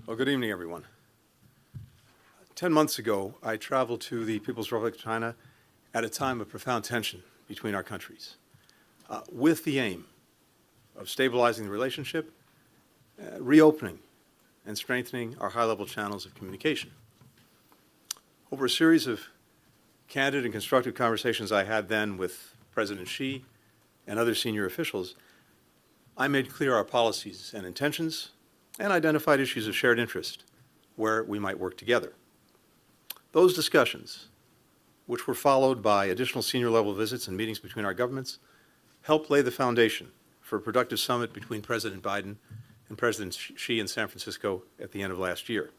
Well, good evening, everyone. 10 months ago, I traveled to the People's Republic of China at a time of profound tension between our countries, with the aim of stabilizing the relationship, reopening, and strengthening our high-level channels of communication. Over a series of candid and constructive conversations I had then with President Xi and other senior officials, I made clear our policies and intentions and identified issues of shared interest where we might work together. Those discussions, which were followed by additional senior-level visits and meetings between our governments, helped lay the foundation for a productive summit between President Biden and President Xi in San Francisco at the end of last year.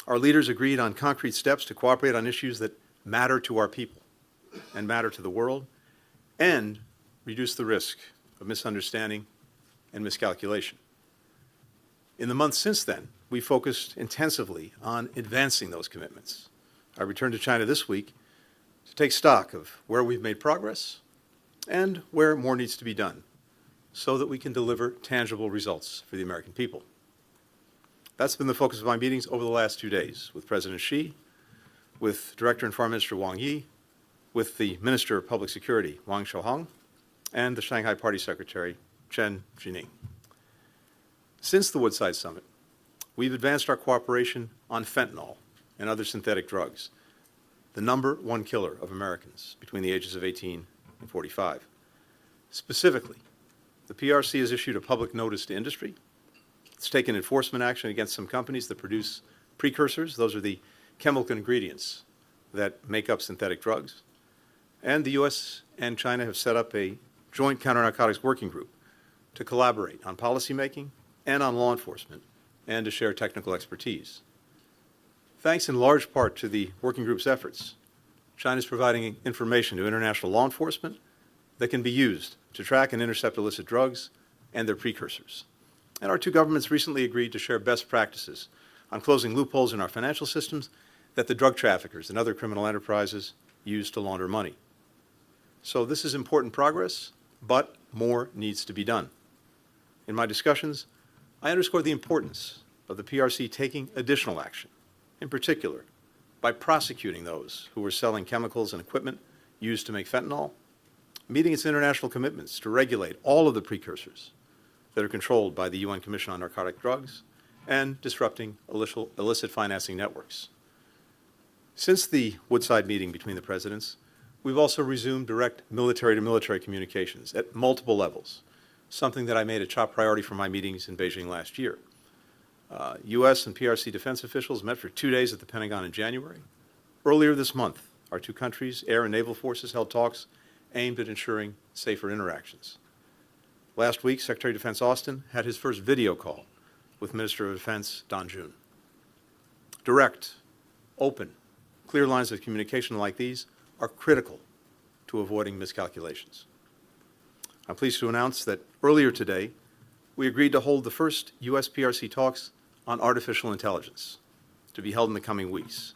Our leaders agreed on concrete steps to cooperate on issues that matter to our people and matter to the world, and reduce the risk of misunderstanding and miscalculation. In the months since then, we focused intensively on advancing those commitments. I returned to China this week to take stock of where we've made progress and where more needs to be done so that we can deliver tangible results for the American people. That's been the focus of my meetings over the last 2 days with President Xi, with Director and Foreign Minister Wang Yi, with the Minister of Public Security, Wang Shouhong, and the Shanghai Party Secretary, Chen Jining. Since the Woodside Summit, we've advanced our cooperation on fentanyl and other synthetic drugs, the #1 killer of Americans between the ages of 18 and 45. Specifically, the PRC has issued a public notice to industry. It's taken enforcement action against some companies that produce precursors. Those are the chemical ingredients that make up synthetic drugs. And the U.S. and China have set up a joint counter-narcotics working group to collaborate on policymaking and on law enforcement, and to share technical expertise. Thanks in large part to the working group's efforts, China is providing information to international law enforcement that can be used to track and intercept illicit drugs and their precursors. And our two governments recently agreed to share best practices on closing loopholes in our financial systems that the drug traffickers and other criminal enterprises use to launder money. So this is important progress, but more needs to be done. In my discussions, I underscore the importance of the PRC taking additional action, in particular by prosecuting those who are selling chemicals and equipment used to make fentanyl, meeting its international commitments to regulate all of the precursors that are controlled by the UN Commission on Narcotic Drugs, and disrupting illicit financing networks. Since the Woodside meeting between the presidents, we've also resumed direct military-to-military communications at multiple levels, something that I made a top priority for my meetings in Beijing last year. U.S. and PRC defense officials met for 2 days at the Pentagon in January. Earlier this month, our two countries' air and naval forces held talks aimed at ensuring safer interactions. Last week, Secretary of Defense Austin had his first video call with Minister of Defense Don Jun. Direct, open, clear lines of communication like these are critical to avoiding miscalculations. I'm pleased to announce that earlier today, we agreed to hold the first U.S.-PRC talks on artificial intelligence, to be held in the coming weeks.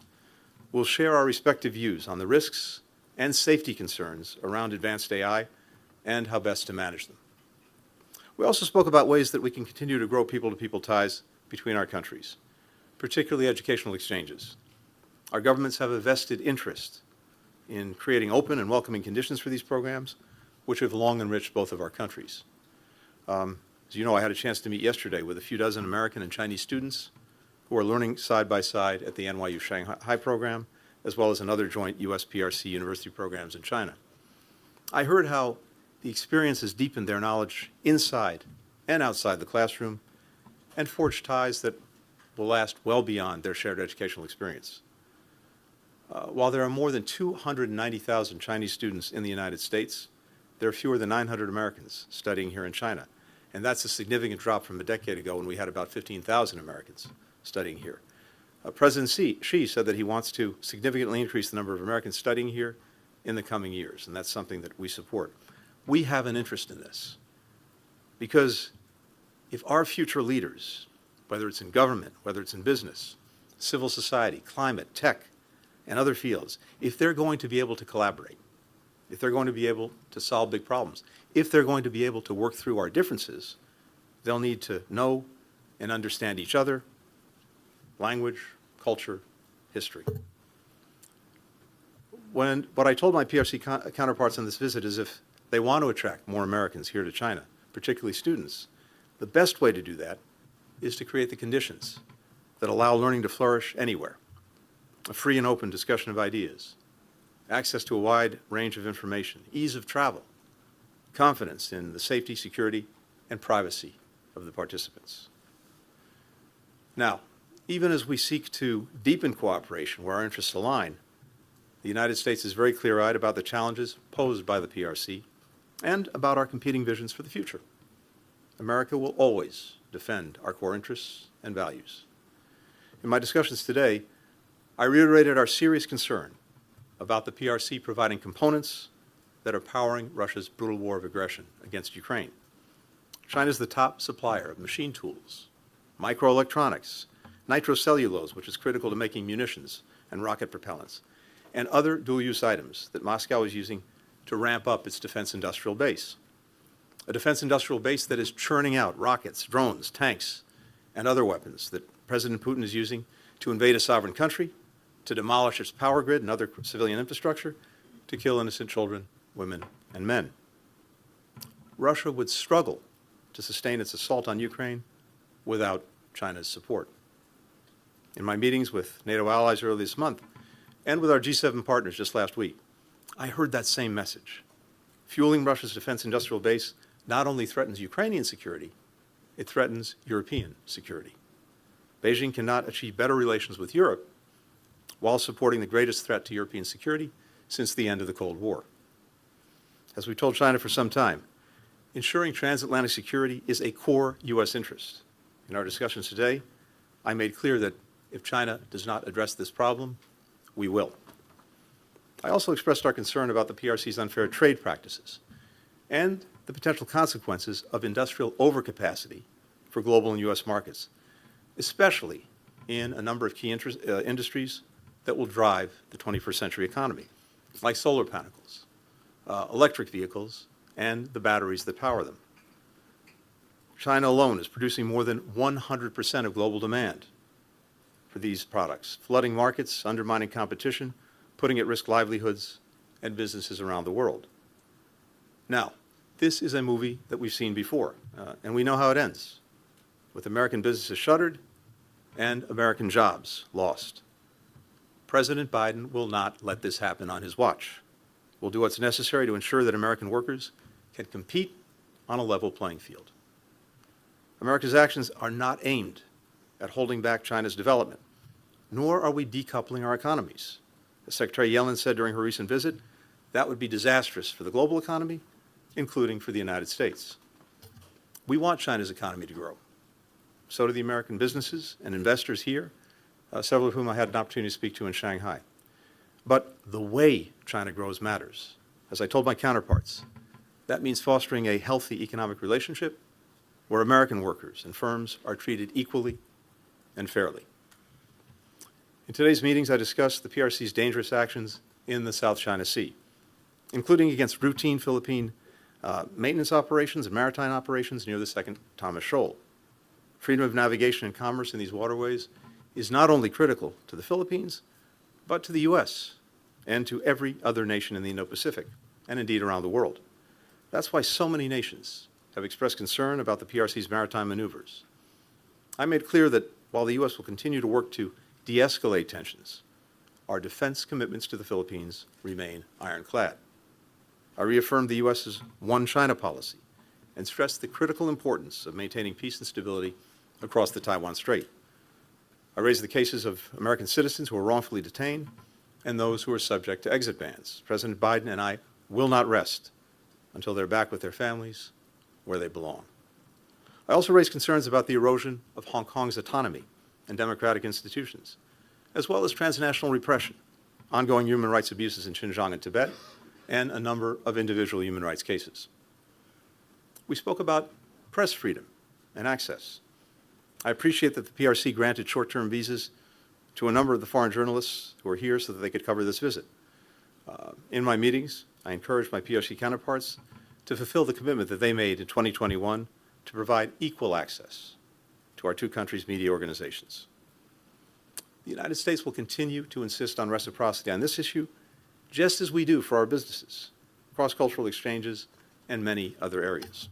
We'll share our respective views on the risks and safety concerns around advanced AI and how best to manage them. We also spoke about ways that we can continue to grow people-to-people ties between our countries, particularly educational exchanges. Our governments have a vested interest in creating open and welcoming conditions for these programs, which have long enriched both of our countries. As you know, I had a chance to meet yesterday with a few dozen American and Chinese students who are learning side by side at the NYU Shanghai program, as well as in other joint U.S.-PRC university programs in China. I heard how the experience has deepened their knowledge inside and outside the classroom and forged ties that will last well beyond their shared educational experience. While there are more than 290,000 Chinese students in the United States, there are fewer than 900 Americans studying here in China. And that's a significant drop from a decade ago when we had about 15,000 Americans studying here. President Xi said that he wants to significantly increase the number of Americans studying here in the coming years, and that's something that we support. We have an interest in this because if our future leaders, whether it's in government, whether it's in business, civil society, climate, tech, and other fields, if they're going to be able to collaborate, if they're going to be able to solve big problems, if they're going to be able to work through our differences, they'll need to know and understand each other language, culture, history. What I told my PRC counterparts on this visit is if they want to attract more Americans here to China, particularly students, the best way to do that is to create the conditions that allow learning to flourish anywhere. A free and open discussion of ideas, access to a wide range of information, ease of travel, confidence in the safety, security, and privacy of the participants. Now, even as we seek to deepen cooperation where our interests align, the United States is very clear-eyed about the challenges posed by the PRC and about our competing visions for the future. America will always defend our core interests and values. In my discussions today, I reiterated our serious concern about the PRC providing components that are powering Russia's brutal war of aggression against Ukraine. China is the top supplier of machine tools, microelectronics, nitrocellulose, which is critical to making munitions and rocket propellants, and other dual-use items that Moscow is using to ramp up its defense industrial base. A defense industrial base that is churning out rockets, drones, tanks, and other weapons that President Putin is using to invade a sovereign country, to demolish its power grid and other civilian infrastructure, to kill innocent children, women, and men. Russia would struggle to sustain its assault on Ukraine without China's support. In my meetings with NATO allies earlier this month, and with our G7 partners just last week, I heard that same message. Fueling Russia's defense industrial base not only threatens Ukrainian security, it threatens European security. Beijing cannot achieve better relations with Europe while supporting the greatest threat to European security since the end of the Cold War. As we told China for some time, ensuring transatlantic security is a core U.S. interest. In our discussions today, I made clear that if China does not address this problem, we will. I also expressed our concern about the PRC's unfair trade practices and the potential consequences of industrial overcapacity for global and U.S. markets, especially in a number of key industries that will drive the 21st century economy, like solar panels, electric vehicles, and the batteries that power them. China alone is producing more than 100% of global demand for these products, flooding markets, undermining competition, putting at risk livelihoods and businesses around the world. Now, this is a movie that we've seen before, and we know how it ends, with American businesses shuttered and American jobs lost. President Biden will not let this happen on his watch. We'll do what's necessary to ensure that American workers can compete on a level playing field. America's actions are not aimed at holding back China's development, nor are we decoupling our economies. As Secretary Yellen said during her recent visit, that would be disastrous for the global economy, including for the United States. We want China's economy to grow. So do the American businesses and investors here, several of whom I had an opportunity to speak to in Shanghai. But the way China grows matters. As I told my counterparts, that means fostering a healthy economic relationship where American workers and firms are treated equally and fairly. In today's meetings, I discussed the PRC's dangerous actions in the South China Sea, including against routine Philippine maintenance operations and maritime operations near the Second Thomas Shoal. Freedom of navigation and commerce in these waterways is not only critical to the Philippines, but to the U.S. and to every other nation in the Indo-Pacific, and indeed around the world. That's why so many nations have expressed concern about the PRC's maritime maneuvers. I made clear that while the U.S. will continue to work to de-escalate tensions, our defense commitments to the Philippines remain ironclad. I reaffirmed the U.S.'s One China policy and stressed the critical importance of maintaining peace and stability across the Taiwan Strait. I raised the cases of American citizens who are wrongfully detained and those who are subject to exit bans. President Biden and I will not rest until they're back with their families where they belong. I also raised concerns about the erosion of Hong Kong's autonomy and democratic institutions, as well as transnational repression, ongoing human rights abuses in Xinjiang and Tibet, and a number of individual human rights cases. We spoke about press freedom and access. I appreciate that the PRC granted short-term visas to a number of the foreign journalists who are here so that they could cover this visit. In my meetings, I encouraged my PRC counterparts to fulfill the commitment that they made in 2021 to provide equal access to our two countries' media organizations. The United States will continue to insist on reciprocity on this issue, just as we do for our businesses, cross-cultural exchanges, and many other areas.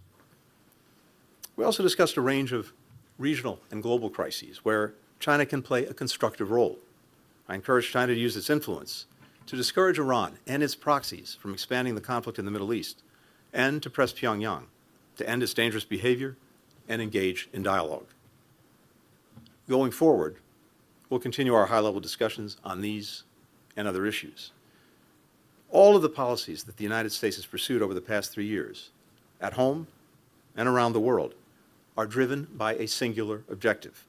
We also discussed a range of regional and global crises where China can play a constructive role. I encourage China to use its influence to discourage Iran and its proxies from expanding the conflict in the Middle East, and to press Pyongyang to end its dangerous behavior and engage in dialogue. Going forward, we'll continue our high-level discussions on these and other issues. All of the policies that the United States has pursued over the past 3 years, at home and around the world, are driven by a singular objective: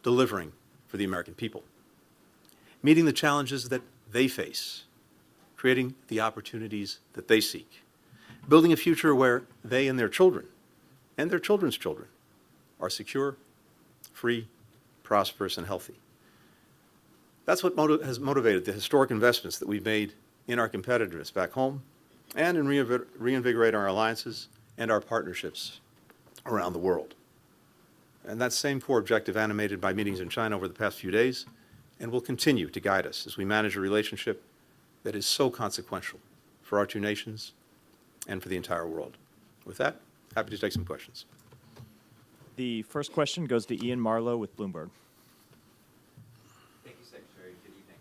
delivering for the American people, meeting the challenges that they face, creating the opportunities that they seek, building a future where they and their children and their children's children are secure, free, prosperous, and healthy. That's what has motivated the historic investments that we've made in our competitiveness back home and in reinvigorating our alliances and our partnerships around the world. And that same core objective animated my meetings in China over the past few days and will continue to guide us as we manage a relationship that is so consequential for our two nations and for the entire world. With that, happy to take some questions. The first question goes to Ian Marlowe with Bloomberg. Thank you, Secretary. Good evening.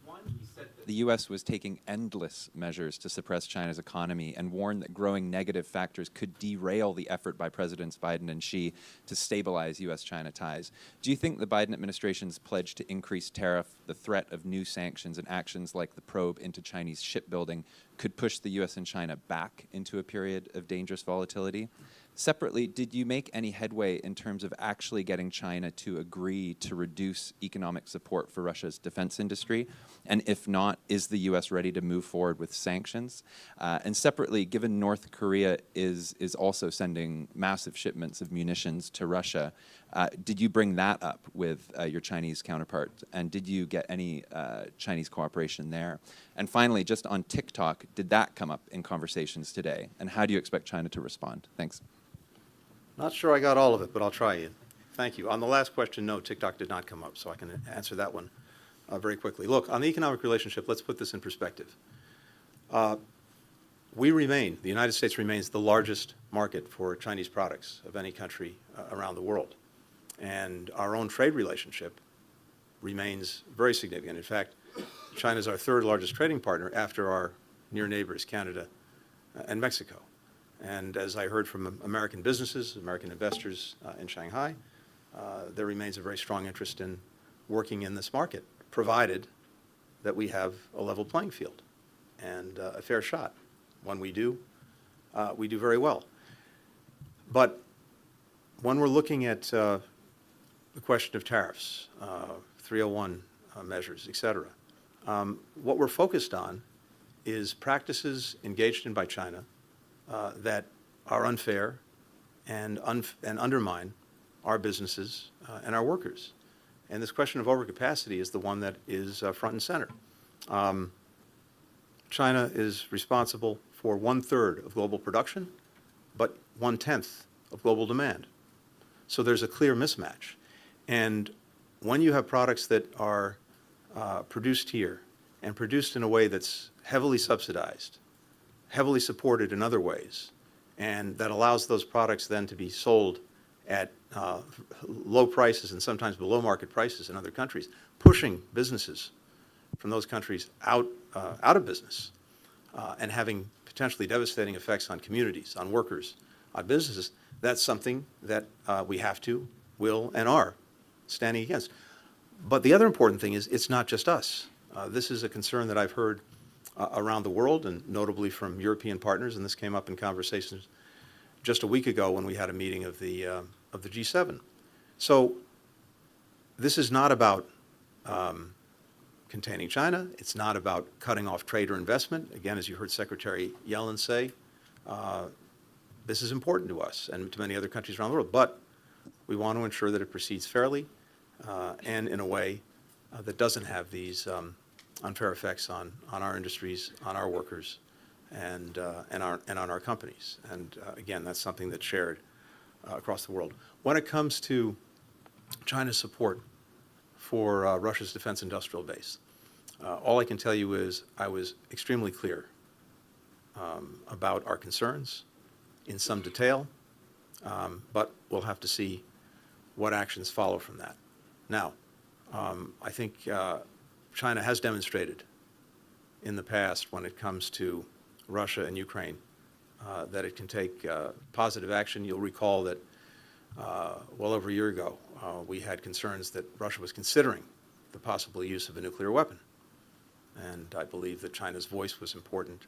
One, you said that the U.S. was taking endless measures to suppress China's economy and warned that growing negative factors could derail the effort by Presidents Biden and Xi to stabilize U.S.-China ties. Do you think the Biden administration's pledge to increase tariff, the threat of new sanctions, and actions like the probe into Chinese shipbuilding could push the U.S. and China back into a period of dangerous volatility? Separately, did you make any headway in terms of actually getting China to agree to reduce economic support for Russia's defense industry? And if not, is the U.S. ready to move forward with sanctions? And separately, given North Korea is also sending massive shipments of munitions to Russia, did you bring that up with your Chinese counterpart? And did you get any Chinese cooperation there? And finally, just on TikTok, did that come up in conversations today? And how do you expect China to respond? Thanks. Not sure I got all of it, but I'll try it. Thank you. On the last question, no, TikTok did not come up, so I can answer that one very quickly. Look, on the economic relationship, let's put this in perspective. The United States remains the largest market for Chinese products of any country around the world. And our own trade relationship remains very significant. In fact, China is our third largest trading partner after our near neighbors, Canada and Mexico. And as I heard from American businesses, American investors in Shanghai, there remains a very strong interest in working in this market, provided that we have a level playing field and a fair shot. When we do very well. But when we're looking at the question of tariffs, 301 measures, et cetera, what we're focused on is practices engaged in by China that are unfair and undermine our businesses and our workers. And this question of overcapacity is the one that is front and center. China is responsible for 1/3 of global production, but 1/10 of global demand. So there's a clear mismatch. And when you have products that are produced here and produced in a way that's heavily subsidized, heavily supported in other ways, and that allows those products then to be sold at low prices and sometimes below market prices in other countries, pushing businesses from those countries out of business and having potentially devastating effects on communities, on workers, on businesses, that's something that we have to, will, and are standing against. But the other important thing is it's not just us. This is a concern that I've heard around the world, and notably from European partners, and this came up in conversations just a week ago when we had a meeting of the G7. So this is not about containing China. It's not about cutting off trade or investment. Again, as you heard Secretary Yellen say, this is important to us and to many other countries around the world. But we want to ensure that it proceeds fairly and in a way that doesn't have these unfair effects on our industries, on our workers, and on our companies. And again, that's something that's shared across the world. When it comes to China's support for Russia's defense industrial base. All I can tell you is I was extremely clear about our concerns in some detail, but we'll have to see what actions follow from that. Now, I think China has demonstrated in the past when it comes to Russia and Ukraine that it can take positive action. You'll recall that well over a year ago, we had concerns that Russia was considering the possible use of a nuclear weapon. And I believe that China's voice was important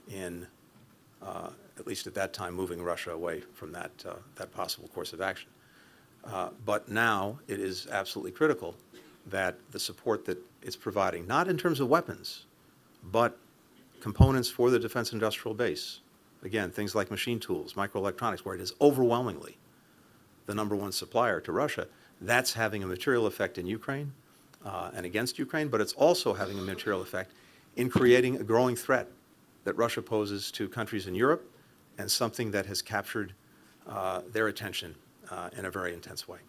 in, at least at that time, moving Russia away from that possible course of action. But now it is absolutely critical that the support that it's providing, not in terms of weapons, but components for the defense industrial base, again, things like machine tools, microelectronics, where it is overwhelmingly the #1 supplier to Russia, that's having a material effect in Ukraine and against Ukraine, but it's also having a material effect in creating a growing threat that Russia poses to countries in Europe, and something that has captured their attention in a very intense way.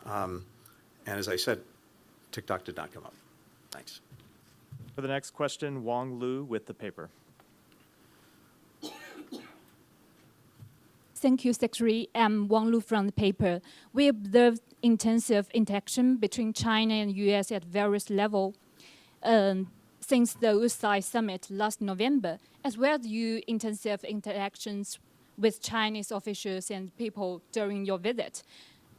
And as I said, TikTok did not come up. Thanks. For the next question, Wong Lu with the paper. Thank you, Secretary. I'm Wang Lu from the paper. We observed intensive interaction between China and U.S. at various levels since the USA summit last November, as well as intensive interactions with Chinese officials and people during your visit.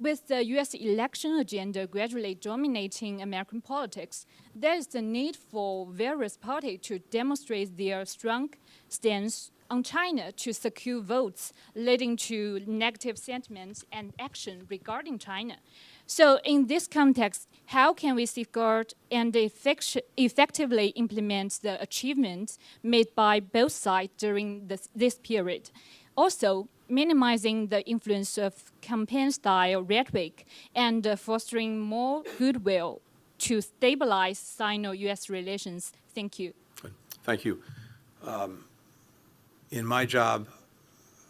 With the U.S. election agenda gradually dominating American politics, there is the need for various parties to demonstrate their strong stance on China to secure votes, leading to negative sentiments and action regarding China. So in this context, how can we safeguard and effectively implement the achievements made by both sides during this period? Also, minimizing the influence of campaign-style rhetoric and fostering more goodwill to stabilize Sino-U.S. relations. Thank you. Thank you. In my job,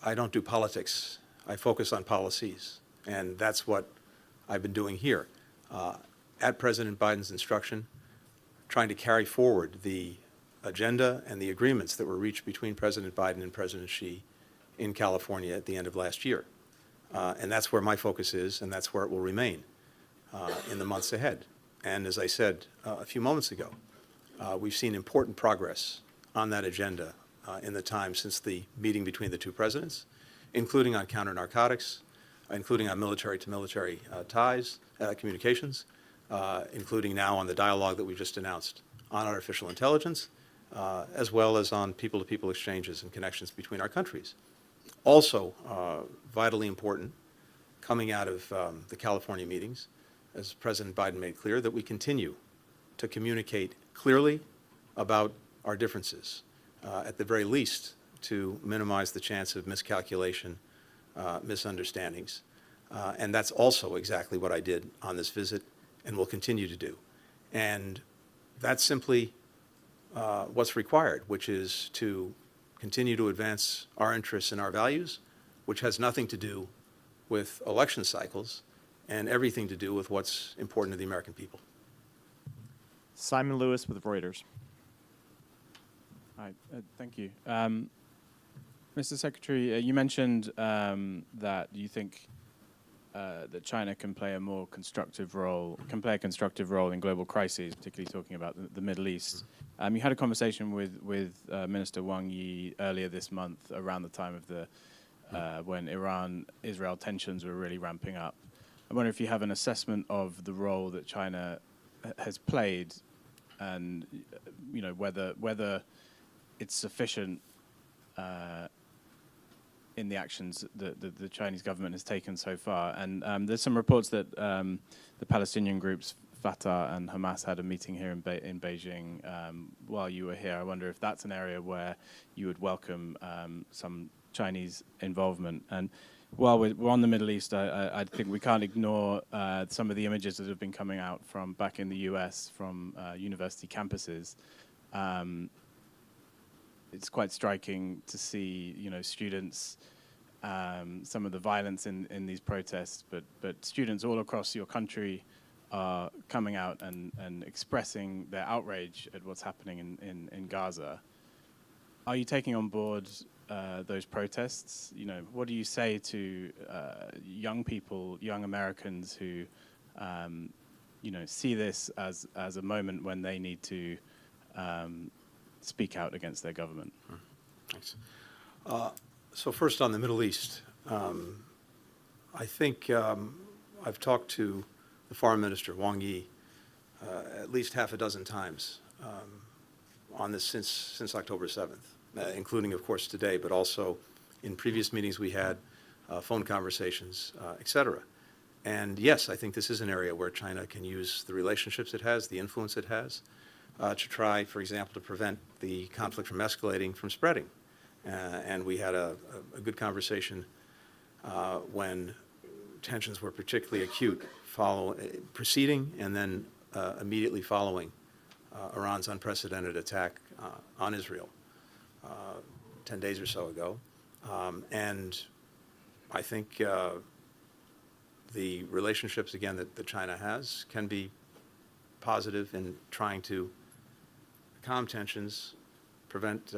I don't do politics. I focus on policies, and that's what I've been doing here. At President Biden's instruction, trying to carry forward the agenda and the agreements that were reached between President Biden and President Xi in California at the end of last year. And that's where my focus is, and that's where it will remain in the months ahead. And as I said a few moments ago, we've seen important progress on that agenda in the time since the meeting between the two presidents, including on counter-narcotics, including on military-to-military ties, communications, including now on the dialogue that we just announced on artificial intelligence, as well as on people-to-people exchanges and connections between our countries. Also, vitally important, coming out of the California meetings, as President Biden made clear, that we continue to communicate clearly about our differences, at the very least to minimize the chance of miscalculation, misunderstandings. And that's also exactly what I did on this visit and will continue to do. And that's simply what's required, which is to continue to advance our interests and our values, which has nothing to do with election cycles and everything to do with what's important to the American people. Simon Lewis with Reuters. Hi, thank you. Mr. Secretary, you mentioned that you think that China can play a more constructive role, in global crises, particularly talking about the Middle East. You had a conversation with Minister Wang Yi earlier this month, around the time of the when Iran-Israel tensions were really ramping up. I wonder if you have an assessment of the role that China has played, and whether it's sufficient in the actions that the Chinese government has taken so far. And there's some reports that the Palestinian groups Fatah and Hamas had a meeting here in Beijing while you were here. I wonder if that's an area where you would welcome some Chinese involvement. And while we're on the Middle East, I think we can't ignore some of the images that have been coming out from back in the US from university campuses. It's quite striking to see, students, some of the violence in these protests, but students all across your country are coming out and expressing their outrage at what's happening in Gaza. Are you taking on board those protests? You know, what do you say to young people, young Americans who, you know, see this as a moment when they need to speak out against their government? Thanks. So first on the Middle East, I think I've talked to the Foreign Minister, Wang Yi, at least half a dozen times on this since October 7th, including, of course, today, but also in previous meetings we had, phone conversations, et cetera. And yes, I think this is an area where China can use the relationships it has, the influence it has, to try, for example, to prevent the conflict from escalating, from spreading. And we had a good conversation when tensions were particularly acute, preceding and then immediately following Iran's unprecedented attack on Israel 10 days or so ago. And I think the relationships, again, that China has can be positive in trying to calm tensions, prevent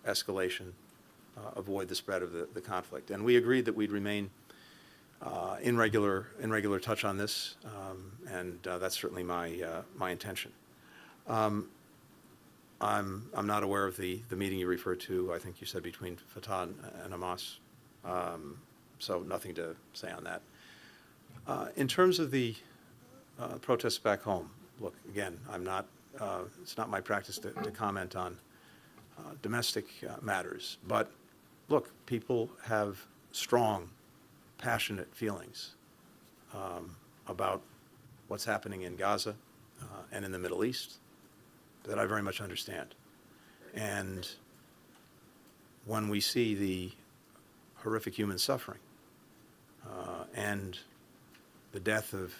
escalation, avoid the spread of the conflict. And we agreed that we'd remain in regular touch on this, and that's certainly my intention. I'm not aware of the meeting you referred to. I think you said between Fatah and Hamas, so nothing to say on that. In terms of the protests back home, look, again, it's not my practice to comment on domestic matters, but look, people have strong, passionate feelings about what's happening in Gaza and in the Middle East that I very much understand. And when we see the horrific human suffering and the death of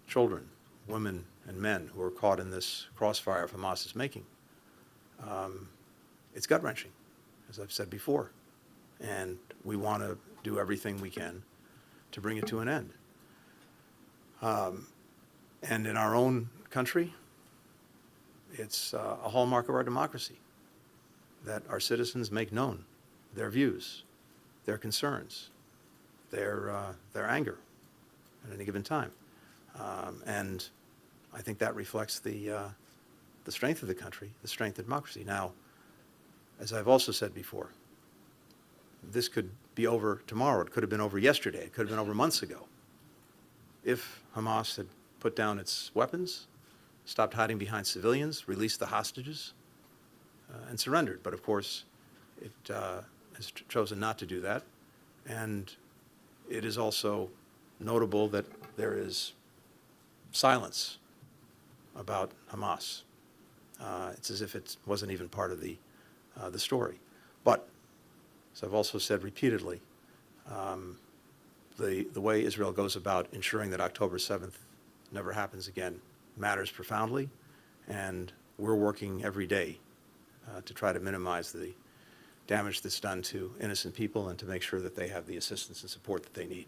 children, women, and men who are caught in this crossfire of Hamas's making, it's gut-wrenching, as I've said before. And we want to do everything we can to bring it to an end. And in our own country, it's a hallmark of our democracy that our citizens make known their views, their concerns, their anger at any given time. And I think that reflects the strength of the country, the strength of democracy. Now, as I've also said before, this could be over tomorrow. It could have been over yesterday. It could have been over months ago. If Hamas had put down its weapons, stopped hiding behind civilians, released the hostages, and surrendered. But of course, it has chosen not to do that. And it is also notable that there is silence about Hamas. It's as if it wasn't even part of the story. But, as I've also said repeatedly, the way Israel goes about ensuring that October 7th never happens again matters profoundly, and we're working every day to try to minimize the damage that's done to innocent people and to make sure that they have the assistance and support that they need.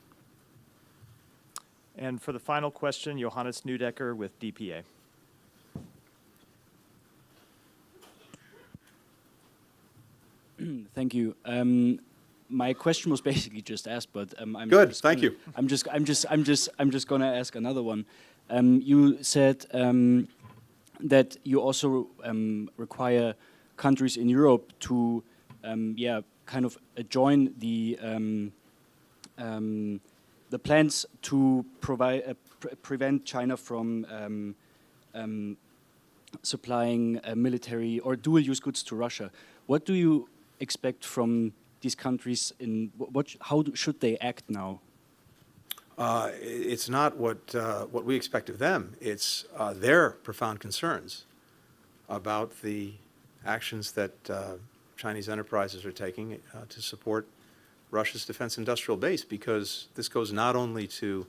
And for the final question, Johannes Neudecker with DPA. Thank you. My question was basically just asked, but I'm Good. just Thank gonna, you. I'm just going to ask another one. You said that you also require countries in Europe to, kind of join the plans to prevent China from supplying military or dual-use goods to Russia. What do you expect from these countries? How should they act now? It's not what we expect of them. It's their profound concerns about the actions that Chinese enterprises are taking to support Russia's defense industrial base, because this goes not only to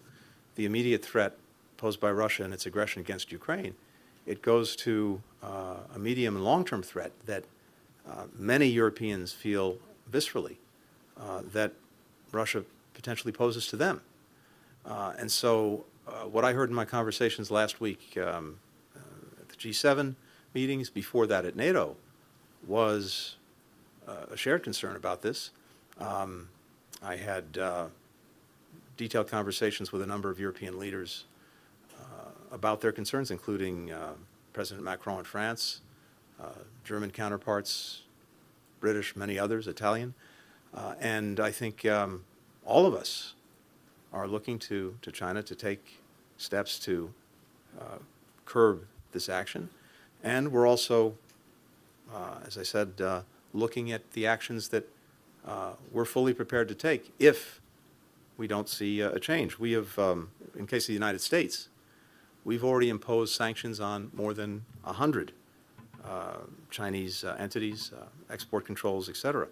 the immediate threat posed by Russia and its aggression against Ukraine, it goes to a medium and long-term threat that many Europeans feel viscerally that Russia potentially poses to them. And so what I heard in my conversations last week at the G7 meetings, before that at NATO, was a shared concern about this. I had detailed conversations with a number of European leaders about their concerns, including President Macron in France, German counterparts, British, many others, Italian. And I think all of us are looking to China to take steps to curb this action. And we're also, as I said, looking at the actions that we're fully prepared to take if we don't see a change. We have, in case of the United States, we've already imposed sanctions on more than 100 Chinese entities, export controls, et cetera.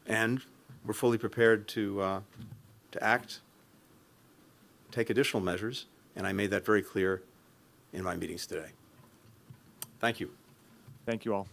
And we're fully prepared to act, take additional measures, and I made that very clear in my meetings today. Thank you. Thank you all.